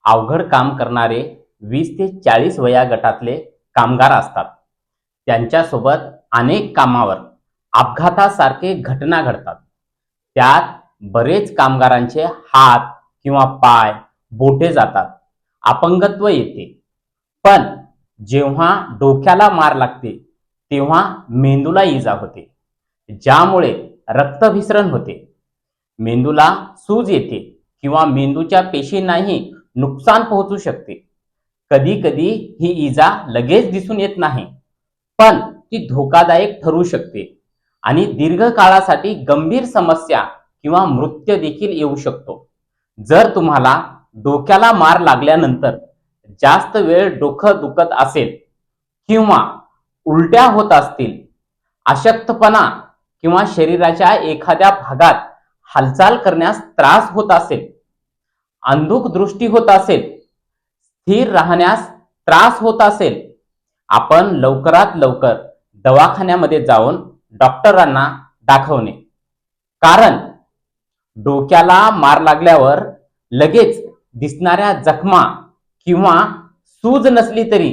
अवघड काम करणारे 20 ते 40 वया गटातले कामगार असतात. त्यांच्यासोबत अनेक कामावर अपघातासारखे घटना घडतात. त्यात बरेच कामगारांचे हात किंवा पाय, बोटे जातात, अपंगत्व येते. पण जेव्हा डोक्याला मार लागते तेव्हा मेंदूला इजा होते, ज्यामुळे रक्तभिसरण होते, मेंदूला सूज येते किंवा मेंदूच्या पेशींनाही नुकसान पोहोचू शकते. कधी कधी ही इजा लगेच दिसून येत नाही, पण ती धोकादायक ठरू शकते आणि दीर्घकाळासाठी गंभीर समस्या किंवा मृत्यू देखील येऊ शकतो. जर तुम्हाला डोक्याला मार लागल्यानंतर जास्त वेळ डोकं दुखत असेल किंवा उलट्या होत असतील, अशक्तपणा किंवा शरीराच्या एखाद्या भागात हालचाल करण्यास त्रास होत असेल, अंधुक दृष्टी होत असेल, स्थिर राहण्यास त्रास होत असेल, आपण लवकरात लवकर दवाखान्यामध्ये जाऊन डॉक्टरांना दाखवणे. कारण डोक्याला मार लागल्यावर लगेच दिसणाऱ्या जखमा किंवा सूज नसली तरी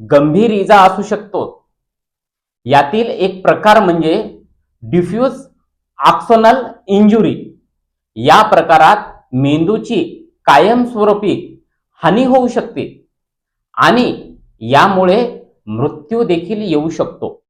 गंभीर इजा असू शकतो. यातील एक प्रकार म्हणजे डिफ्यूज ऑक्सोनल इंजुरी. या प्रकारात मेंदूची कायमस्वरूपी हानी होऊ शकते आणि यामुळे मृत्यू देखील येऊ शकतो.